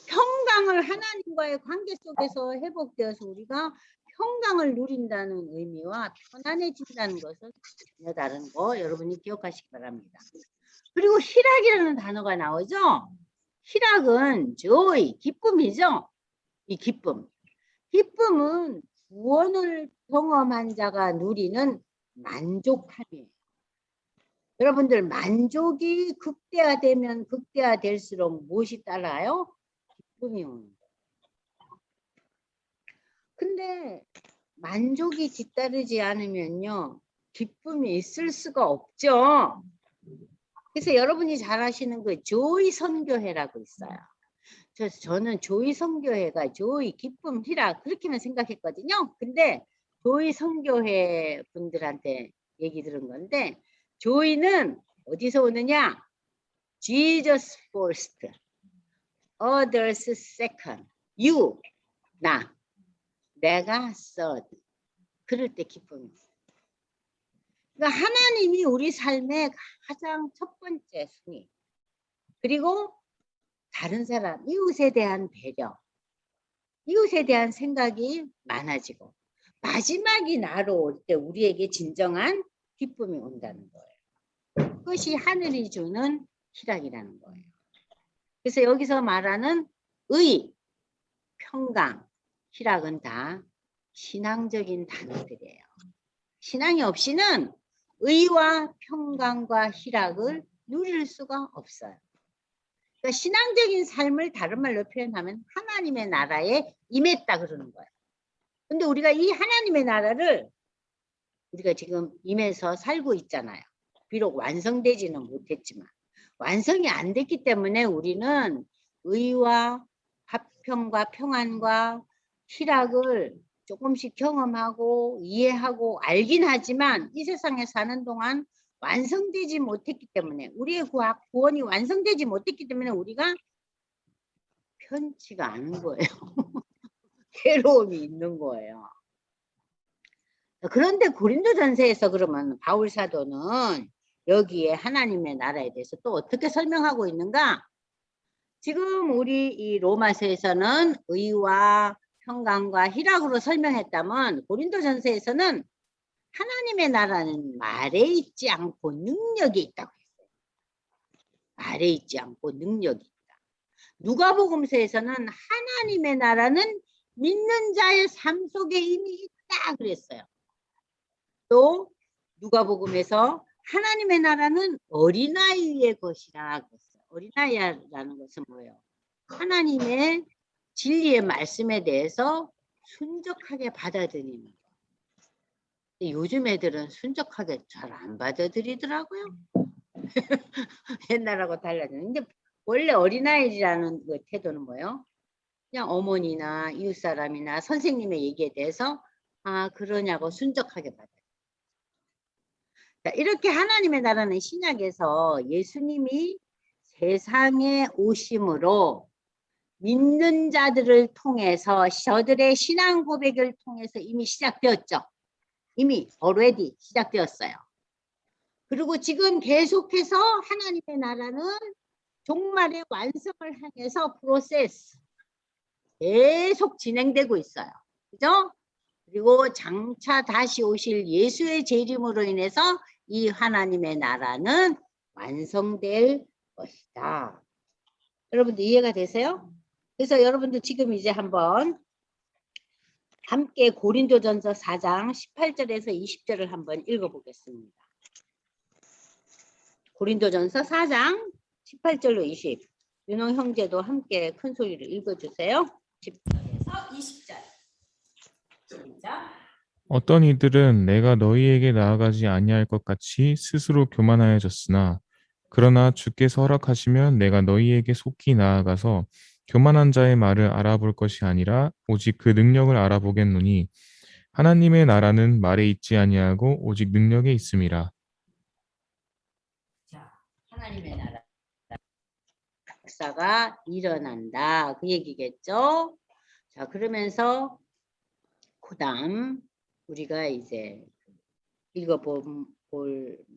평강을 하나님과의 관계 속에서 회복되어서 우리가 평강을 누린다는 의미와 편안해진다는 것은 전혀 다른 거 여러분이 기억하시기 바랍니다. 그리고 희락이라는 단어가 나오죠. 희락은 joy, 기쁨이죠. 이 기쁨. 기쁨은 구원을 경험한 자가 누리는 만족함이에요. 여러분들 만족이 극대화되면 극대화될수록 무엇이 따라요? 기쁨이 오는 거예요. 근데 만족이 뒤따르지 않으면요 기쁨이 있을 수가 없죠. 그래서 여러분이 잘 아시는 그 조이 선교회라고 있어요. 그래서 저는 조이 선교회가 조이 기쁨 희락 그렇게만 생각했거든요. 근데 조이 선교회 분들한테 얘기 들은 건데 조이는 어디서 오느냐? Jesus first, others second, you 나 내가 third. 그럴 때 기쁨이 있어요. 그러니까 하나님이 우리 삶의 가장 첫 번째 순위. 그리고 다른 사람, 이웃에 대한 배려, 이웃에 대한 생각이 많아지고 마지막이 나로 올 때 우리에게 진정한 기쁨이 온다는 거예요. 그것이 하늘이 주는 희락이라는 거예요. 그래서 여기서 말하는 의, 평강, 희락은 다 신앙적인 단어들이에요. 신앙이 없이는 의와 평강과 희락을 누릴 수가 없어요. 그러니까 신앙적인 삶을 다른 말로 표현하면 하나님의 나라에 임했다 그러는 거예요. 근데 우리가 이 하나님의 나라를 우리가 지금 임해서 살고 있잖아요. 비록 완성되지는 못했지만 완성이 안 됐기 때문에 우리는 의와 화평과 평안과 희락을 조금씩 경험하고 이해하고 알긴 하지만 이 세상에 사는 동안 완성되지 못했기 때문에 우리의 구원이 완성되지 못했기 때문에 우리가 편치가 않은 거예요. 괴로움이 있는 거예요. 그런데 고린도전서에서 그러면 바울 사도는 여기에 하나님의 나라에 대해서 또 어떻게 설명하고 있는가? 지금 우리 이 로마서에서는 의와 평강과 희락으로 설명했다면 고린도전서에서는 하나님의 나라는 말에 있지 않고 능력이 있다고 했어요. 말에 있지 않고 능력이 있다. 누가복음서에서는 하나님의 나라는 믿는 자의 삶 속에 이미 있다 그랬어요. 또 누가복음에서 하나님의 나라는 어린아이의 것이라 그랬어요. 어린아이라는 것은 뭐예요? 하나님의 진리의 말씀에 대해서 순적하게 받아들이는 거. 요즘 애들은 순적하게 잘 안 받아들이더라고요. 옛날하고 달라지는. 근데 원래 어린아이라는 그 태도는 뭐예요? 그냥 어머니나 이웃사람이나 선생님의 얘기에 대해서 아 그러냐고 순적하게 받아들여요. 이렇게 하나님의 나라는 신약에서 예수님이 세상에 오심으로 믿는 자들을 통해서 저들의 신앙 고백을 통해서 이미 시작되었죠. 이미 already 시작되었어요. 그리고 지금 계속해서 하나님의 나라는 종말의 완성을 향해서 프로세스 계속 진행되고 있어요. 그죠? 그리고 장차 다시 오실 예수의 재림으로 인해서 이 하나님의 나라는 완성될 것이다. 여러분들 이해가 되세요? 그래서 여러분들 지금 이제 한번 함께 고린도전서 4장 18절에서 20절을 한번 읽어보겠습니다. 고린도전서 4장 18절로 20. 윤홍 형제도 함께 큰 소리로 읽어주세요. 10절에서 20절. 시작. 어떤 이들은 내가 너희에게 나아가지 아니할 것 같이 스스로 교만하여졌으나 그러나 주께서 허락하시면 내가 너희에게 속히 나아가서 교만한 자의 말을 알아볼 것이 아니라 오직 그 능력을 알아보겠노니 하나님의 나라는 말에 있지 아니하고 오직 능력에 있음이라. 자, 하나님의 나라 역사가 일어난다. 그 얘기겠죠? 자, 그러면서 그다음 우리가 이제 읽어볼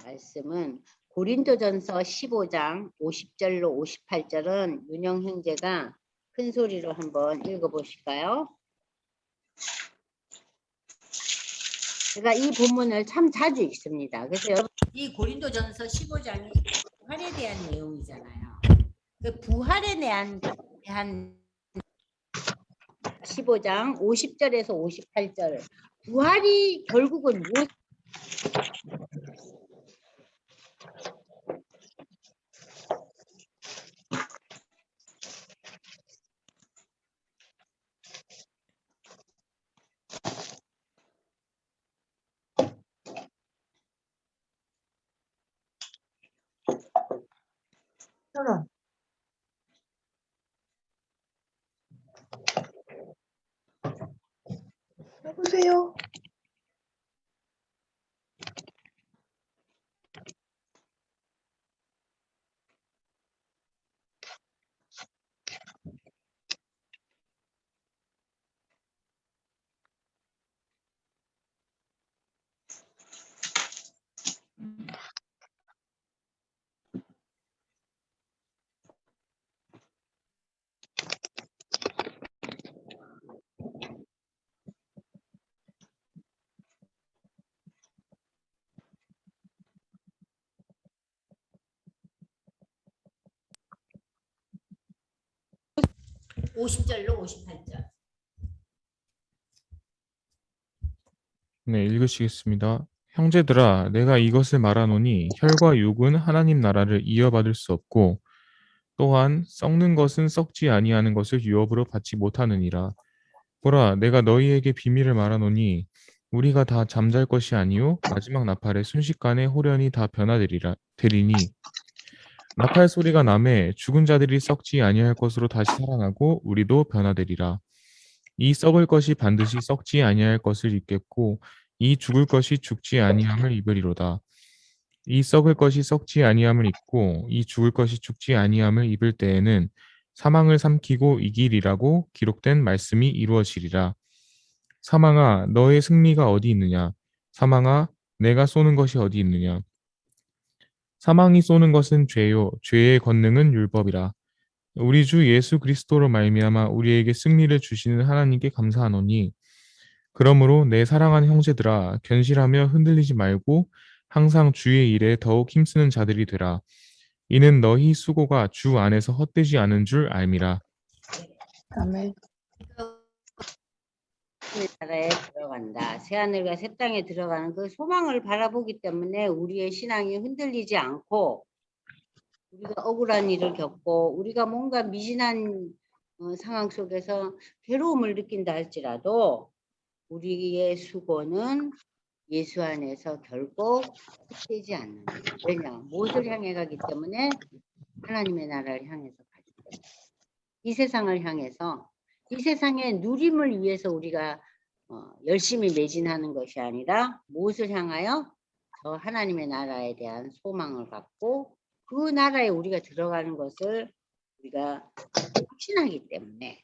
말씀은 고린도전서 15장 50절로 58절은 윤영 형제가 큰 소리로 한번 읽어보실까요? 제가 이 본문을 참 자주 읽습니다. 그래서 여러분 이 고린도전서 15장이 부활에 대한 내용이잖아요. 그 부활에 대한 15장 50절에서 58절 부활이 결국은 무엇? 여보세요? 50절로 58절. 네, 읽으시겠습니다. 형제들아, 내가 이것을 말하노니 혈과 육은 하나님 나라를 이어받을 수 없고 또한 썩는 것은 썩지 아니하는 것을 유업으로 받지 못하느니라. 보라, 내가 너희에게 비밀을 말하노니 우리가 다 잠잘 것이 아니요 마지막 나팔에 순식간에 호련히 다 변화되리라 되리니 나팔 소리가 나매 죽은 자들이 썩지 아니할 것으로 다시 살아나고 우리도 변화되리라. 이 썩을 것이 반드시 썩지 아니할 것을 입겠고 이 죽을 것이 죽지 아니함을 입으리로다. 이 썩을 것이 썩지 아니함을 입고 이 죽을 것이 죽지 아니함을 입을 때에는 사망을 삼키고 이기리라고 기록된 말씀이 이루어지리라. 사망아, 너의 승리가 어디 있느냐? 사망아, 내가 쏘는 것이 어디 있느냐? 사망이 쏘는 것은 죄요, 죄의 권능은 율법이라. 우리 주 예수 그리스도로 말미암아 우리에게 승리를 주시는 하나님께 감사하노니 그러므로 내 사랑하는 형제들아 견실하며 흔들리지 말고 항상 주의 일에 더욱 힘쓰는 자들이 되라. 이는 너희 수고가 주 안에서 헛되지 않은 줄 알미라. 아멘. 하나님의 나라에 들어간다. 새하늘과 새 땅에 들어가는 그 소망을 바라보기 때문에 우리의 신앙이 흔들리지 않고 우리가 억울한 일을 겪고 우리가 뭔가 미진한 상황 속에서 괴로움을 느낀다 할지라도 우리의 수고는 예수 안에서 결코 헛되지 않는다. 왜냐? 무엇을 향해 가기 때문에 하나님의 나라를 향해서 가기 때문에 이 세상을 향해서 이 세상의 누림을 위해서 우리가 열심히 매진하는 것이 아니라 무엇을 향하여 저 하나님의 나라에 대한 소망을 갖고 그 나라에 우리가 들어가는 것을 우리가 확신하기 때문에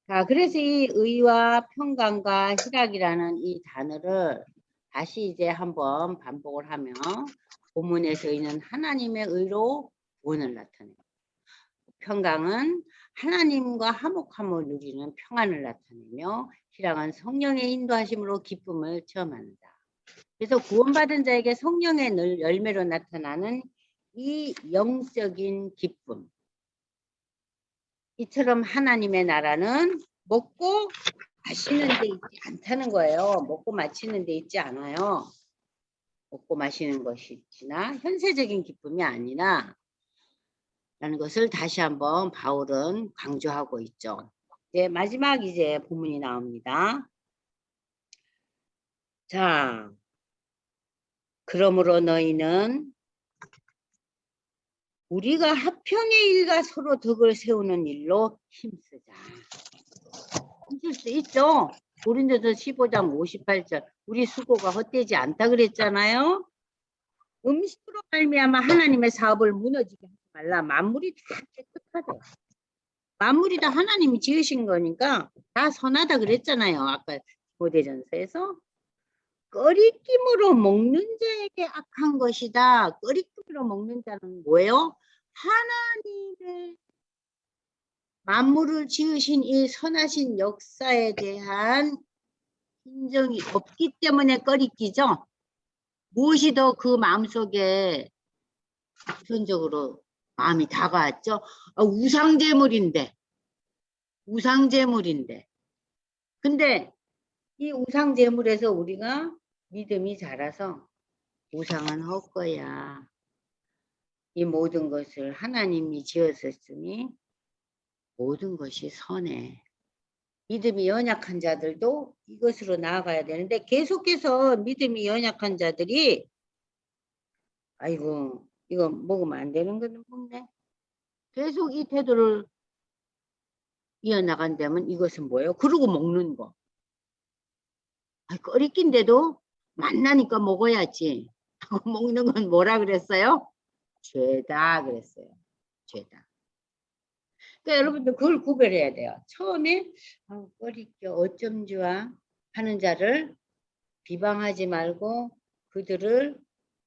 자, 그래서 이 의와 평강과 희락이라는 이 단어를 다시 이제 한번 반복을 하며 본문에서 있는 하나님의 의로 구원을 나타내요. 평강은 하나님과 화목함을 누리는 평안을 나타내며 희락은 성령의 인도하심으로 기쁨을 체험한다. 그래서 구원받은 자에게 성령의 열매로 나타나는 이 영적인 기쁨. 이처럼 하나님의 나라는 먹고 마시는 데 있지 않다는 거예요. 먹고 마시는 데 있지 않아요. 먹고 마시는 것이 지나 현세적인 기쁨이 아니라 라는 것을 다시 한번 바울은 강조하고 있죠. 이제 마지막 이제 본문이 나옵니다. 자, 그러므로 너희는 우리가 화평의 일과 서로 덕을 세우는 일로 힘쓰자. 힘쓸 수 있죠. 고린도서 15장 58절 우리 수고가 헛되지 않다 그랬잖아요. 음식으로 말미암아 하나님의 사업을 무너지게 하지 말라. 만물이 다 깨끗하대. 만물이 다 하나님이 지으신 거니까 다 선하다 그랬잖아요. 아까 고대전서에서. 꺼리낌으로 먹는 자에게 악한 것이다. 꺼리낌으로 먹는 자는 뭐예요? 하나님의 만물을 지으신 이 선하신 역사에 대한 인정이 없기 때문에 꺼리끼죠. 무엇이 더 그 마음속에 우선적으로 마음이 다가왔죠. 우상제물인데 근데 이 우상제물에서 우리가 믿음이 자라서 우상은 헛거야. 이 모든 것을 하나님이 지었었으니 모든 것이 선해. 믿음이 연약한 자들도 이것으로 나아가야 되는데 계속해서 믿음이 연약한 자들이 아이고 이거 먹으면 안 되는 거는 먹네. 계속 이 태도를 이어나간다면 이것은 뭐예요? 그러고 먹는 거. 꺼리낀데도 만나니까 먹어야지. 하고 먹는 건 뭐라 그랬어요? 죄다 그랬어요. 죄다. 그러니까 여러분들 그걸 구별해야 돼요. 처음에 꺼리껴 어쩜 좋아 하는 자를 비방하지 말고 그들을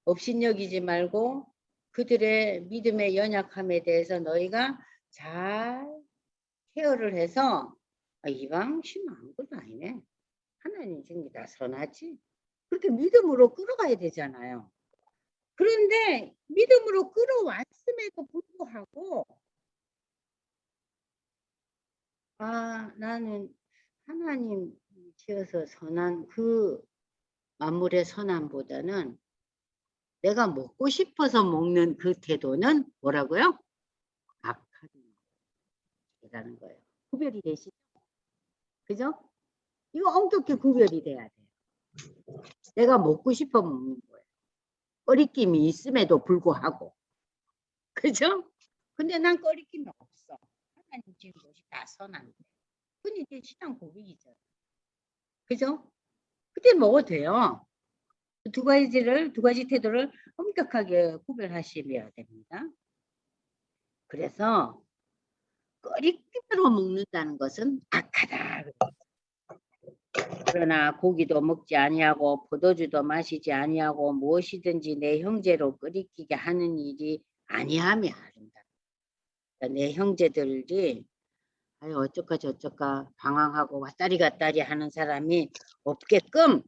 업신여기지 말고 그들의 믿음의 연약함에 대해서 너희가 잘 케어를 해서 이방신 아무것도 아니네. 하나님 중에 다 선하지. 그렇게 믿음으로 끌어가야 되잖아요. 그런데 믿음으로 끌어왔음에도 불구하고 나는 하나님 지어서 선한 그 만물의 선함보다는 내가 먹고 싶어서 먹는 그 태도는 뭐라고요? 악하다는 거예요. 구별이 되시죠? 그죠? 이거 엄격히 구별이 돼야 돼요. 내가 먹고 싶어 먹는 거예요. 꺼리낌이 있음에도 불구하고. 그죠? 근데 난 꺼리낌이 없어. 하나님 지은 것이 다 선한데. 근데 이제 신앙 고백이죠. 그죠? 그때 먹어도 돼요. 두 가지 태도를 엄격하게 구별하시면 됩니다. 그래서 꺼리낌으로 먹는다는 것은 악하다. 그러나 고기도 먹지 아니하고 포도주도 마시지 아니하고 무엇이든지 내 형제로 끓이기게 하는 일이 아니함이 아름다. 그러니까 내 형제들이 아유 어쩌까 저쩌까 방황하고 왔다리 갔다리 하는 사람이 없게끔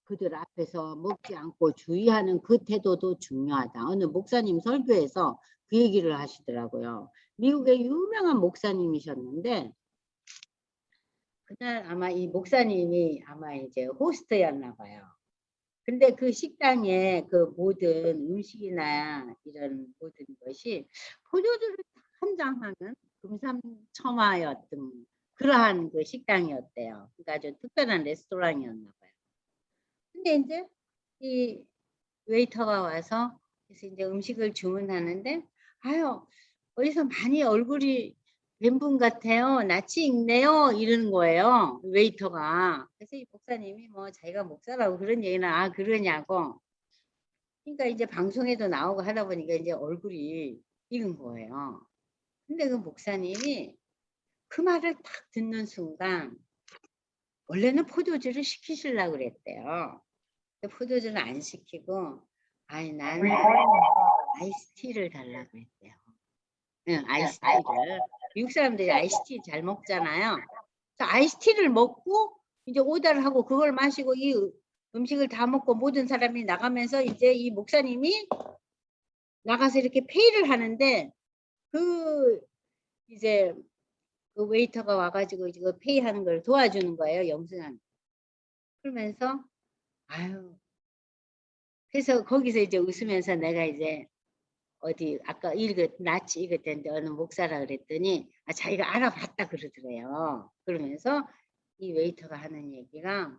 그들 앞에서 먹지 않고 주의하는 그 태도도 중요하다. 어느 목사님 설교에서 그 얘기를 하시더라고요. 미국의 유명한 목사님이셨는데 그날 아마 이 목사님이 아마 이제 호스트였나 봐요. 근데 그 식당에 그 모든 음식이나 이런 모든 것이 포도주를 한 잔 하는 금삼첨화였던 그러한 그 식당이었대요. 그러니까 아주 특별한 레스토랑이었나 봐요. 근데 이제 이 웨이터가 와서 그래서 이제 음식을 주문하는데 아유 어디서 많이 얼굴이 뵌 분 같아요. 낯이 익네요. 이러는 거예요. 웨이터가. 그래서 이 목사님이 뭐 자기가 목사라고 그런 얘기는 그러냐고. 그러니까 이제 방송에도 나오고 하다 보니까 이제 얼굴이 익은 거예요. 근데 그 목사님이 그 말을 딱 듣는 순간 원래는 포도주를 시키시려고 그랬대요. 근데 포도주는 안 시키고 아니 나는 아이스티를 달라고 했대요. 응, 아이스티를. 미국 사람들이 아이스티 잘 먹잖아요. 아이스티를 먹고 이제 오더를 하고 그걸 마시고 이 음식을 다 먹고 모든 사람이 나가면서 이제 이 목사님이 나가서 이렇게 페이를 하는데 그 이제 그 웨이터가 와가지고 이제 그 페이하는 걸 도와주는 거예요. 영수는. 그러면서 아유 그래서 거기서 이제 웃으면서 내가 이제 어디 아까 낯이 익었는데 어느 목사라 그랬더니 자기가 알아봤다 그러더래요. 그러면서 이 웨이터가 하는 얘기가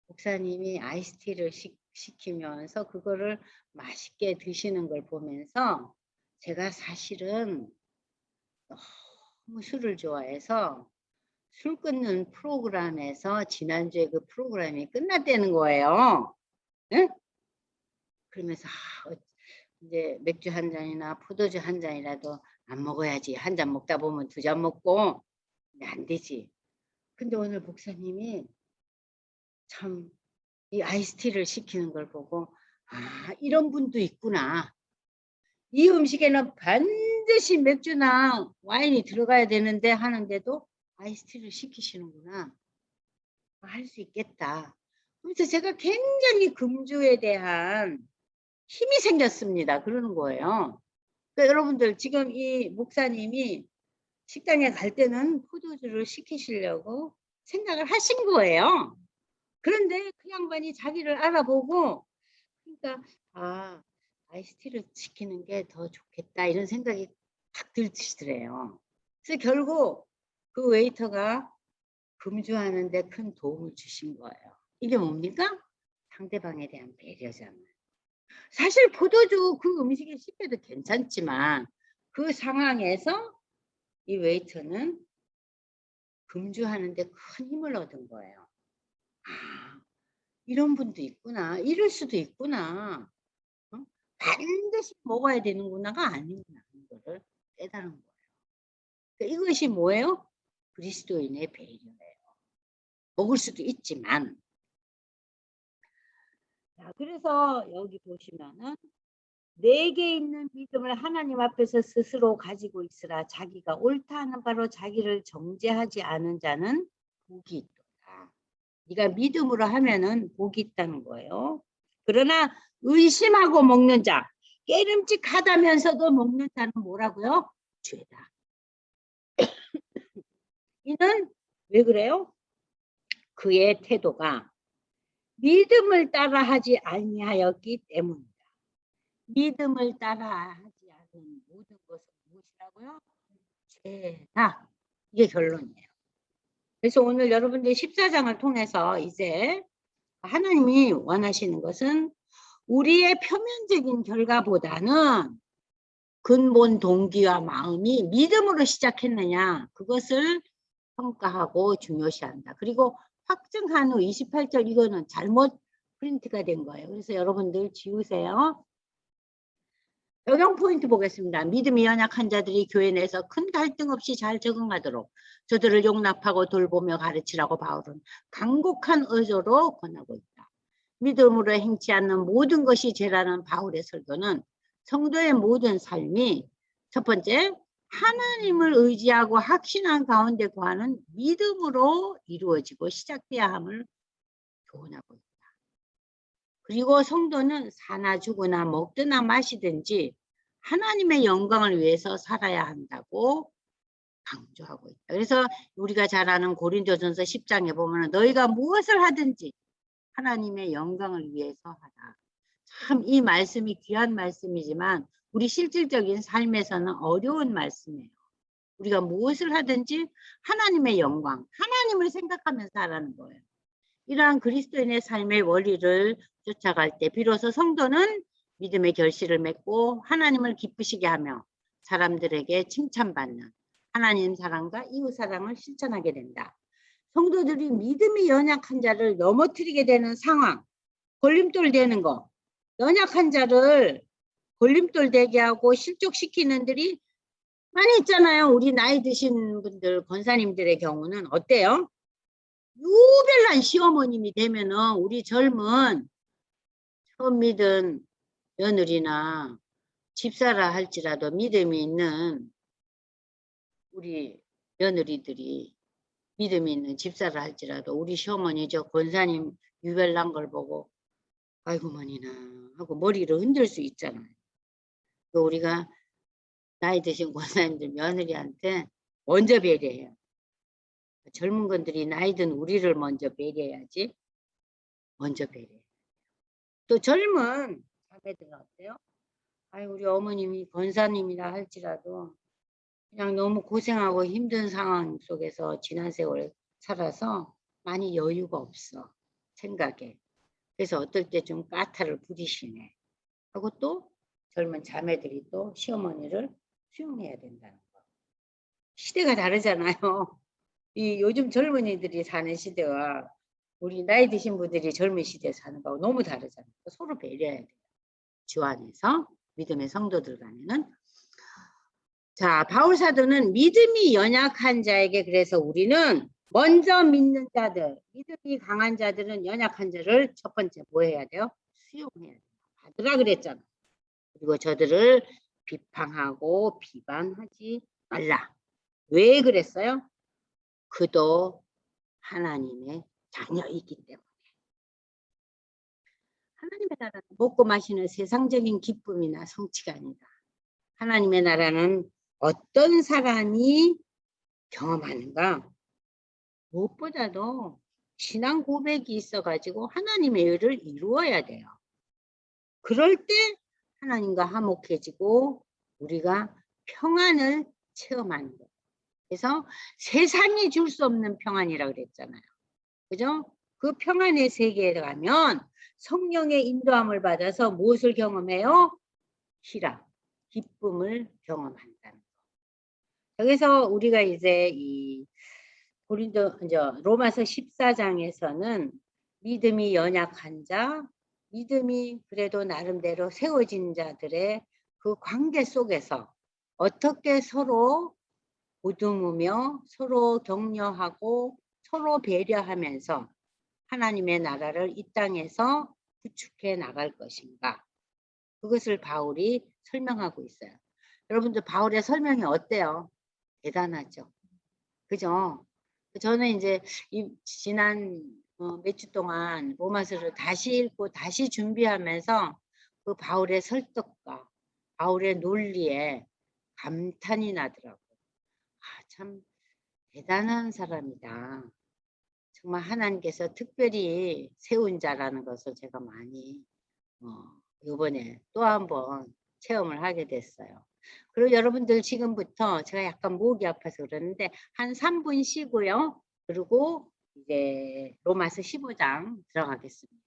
목사님이 아이스티를 시키면서 그거를 맛있게 드시는 걸 보면서 제가 사실은 너무 술을 좋아해서 술 끊는 프로그램에서 지난주에 그 프로그램이 끝났다는 거예요. 응? 그러면서 이제 맥주 한 잔이나 포도주 한 잔이라도 안 먹어야지. 한 잔 먹다 보면 두 잔 먹고 안 되지. 근데 오늘 목사님이 참 이 아이스티를 시키는 걸 보고 이런 분도 있구나. 이 음식에는 반드시 맥주나 와인이 들어가야 되는데 하는데도 아이스티를 시키시는구나. 할 수 있겠다. 그래서 제가 굉장히 금주에 대한 힘이 생겼습니다. 그러는 거예요. 그러니까 여러분들 지금 이 목사님이 식당에 갈 때는 포도주를 시키시려고 생각을 하신 거예요. 그런데 그 양반이 자기를 알아보고 그러니까 아이스티를 시키는 게 더 좋겠다 이런 생각이 딱 들시더래요. 그래서 결국 그 웨이터가 금주하는 데 큰 도움을 주신 거예요. 이게 뭡니까? 상대방에 대한 배려잖아요. 사실 포도주 그 음식에 씹혀도 괜찮지만 그 상황에서 이 웨이터는 금주하는 데 큰 힘을 얻은 거예요. 이런 분도 있구나. 이럴 수도 있구나. 반드시 먹어야 되는구나가 아니구나. 이거를 깨달은 거예요. 그러니까 이것이 뭐예요? 그리스도인의 배려예요. 먹을 수도 있지만. 자, 그래서 여기 보시면은 내게 있는 믿음을 하나님 앞에서 스스로 가지고 있으라. 자기가 옳다 하는 바로 자기를 정죄하지 않은 자는 복이 있도다. 네가 믿음으로 하면은 복이 있다는 거예요. 그러나 의심하고 먹는 자, 깨름직하다면서도 먹는 자는 뭐라고요? 죄다. 이는 왜 그래요? 그의 태도가 믿음을 따라하지 아니하였기 때문이다. 믿음을 따라하지 않은 모든 것은 무엇이라고요? 죄다. 이게 결론이에요. 그래서 오늘 여러분들 14장을 통해서 이제 하나님이 원하시는 것은 우리의 표면적인 결과보다는 근본 동기와 마음이 믿음으로 시작했느냐, 그것을 평가하고 중요시한다. 그리고 확증한 후 28절, 이거는 잘못 프린트가 된 거예요. 그래서 여러분들 지우세요. 적용 포인트 보겠습니다. 믿음이 연약한 자들이 교회 내에서 큰 갈등 없이 잘 적응하도록 저들을 용납하고 돌보며 가르치라고 바울은 간곡한 의조로 권하고 있다. 믿음으로 행치 않는 모든 것이 죄라는 바울의 설교는 성도의 모든 삶이 첫 번째, 하나님을 의지하고 확신한 가운데 구하는 믿음으로 이루어지고 시작돼야 함을 교훈하고 있다. 그리고 성도는 사나 죽으나 먹드나 마시든지 하나님의 영광을 위해서 살아야 한다고 강조하고 있다. 그래서 우리가 잘 아는 고린도전서 10장에 보면 너희가 무엇을 하든지 하나님의 영광을 위해서 하라. 참 이 말씀이 귀한 말씀이지만 우리 실질적인 삶에서는 어려운 말씀이에요. 우리가 무엇을 하든지 하나님의 영광, 하나님을 생각하면서 하라는 거예요. 이러한 그리스도인의 삶의 원리를 쫓아갈 때 비로소 성도는 믿음의 결실을 맺고 하나님을 기쁘시게 하며 사람들에게 칭찬받는 하나님 사랑과 이웃 사랑을 실천하게 된다. 성도들이 믿음이 연약한 자를 넘어뜨리게 되는 상황, 걸림돌 되는 거, 연약한 자를 걸림돌 되게 하고 실족시키는 들이 많이 있잖아요. 우리 나이 드신 분들, 권사님들의 경우는 어때요? 유별난 시어머님이 되면은 우리 젊은 처음 믿은 며느리나 집사라 할지라도 믿음이 있는 우리 며느리들이 믿음이 있는 집사라 할지라도 우리 시어머니 저 권사님 유별난 걸 보고 아이고 머니나 하고 머리를 흔들 수 있잖아요. 우리가 나이 드신 권사님들 며느리한테 먼저 배려해요. 젊은 분들이 나이 든 우리를 먼저 배려해야지. 먼저 배려해. 또 젊은 자매들은 어때요? 아이 우리 어머님이 권사님이라 할지라도 그냥 너무 고생하고 힘든 상황 속에서 지난 세월 살아서 많이 여유가 없어. 생각에. 그래서 어떨 때 좀 까탈을 부리시네. 하고 또 젊은 자매들이 또 시어머니를 수용해야 된다는 거. 시대가 다르잖아요. 이 요즘 젊은이들이 사는 시대와 우리 나이 드신 분들이 젊은 시대에 사는 거하고 너무 다르잖아요. 서로 배려해야 돼요. 주 안에서 믿음의 성도들 간에는. 자, 바울 사도는 믿음이 연약한 자에게 그래서 우리는 먼저 믿는 자들, 믿음이 강한 자들은 연약한 자를 첫 번째 뭐 해야 돼요? 수용해야 돼요. 받으라 그랬잖아. 그리고 저들을 비판하고 비방하지 말라. 왜 그랬어요? 그도 하나님의 자녀이기 때문에. 하나님의 나라는 먹고 마시는 세상적인 기쁨이나 성취가 아니다. 하나님의 나라는 어떤 사람이 경험하는가? 무엇보다도 신앙 고백이 있어가지고 하나님의 의를 이루어야 돼요. 그럴 때 하나님과 화목해지고 우리가 평안을 체험하는 거예요. 그래서 세상이 줄 수 없는 평안이라고 그랬잖아요. 그죠? 그 평안의 세계에 가면 성령의 인도함을 받아서 무엇을 경험해요? 희락, 기쁨을 경험한다는 거. 여기서 우리가 이제 이 로마서 14장에서는 믿음이 연약한 자, 믿음이 그래도 나름대로 세워진 자들의 그 관계 속에서 어떻게 서로 보듬으며 서로 격려하고 서로 배려하면서 하나님의 나라를 이 땅에서 구축해 나갈 것인가. 그것을 바울이 설명하고 있어요. 여러분들 바울의 설명이 어때요? 대단하죠. 그죠? 저는 이제 지난 몇 주 동안 로마서를 다시 읽고 다시 준비하면서 그 바울의 설득과 바울의 논리에 감탄이 나더라고요. 참 대단한 사람이다. 정말 하나님께서 특별히 세운 자라는 것을 제가 많이 이번에 또 한번 체험을 하게 됐어요. 그리고 여러분들 지금부터 제가 약간 목이 아파서 그러는데 한 3분 쉬고요. 그리고 이제 로마서 15장 들어가겠습니다.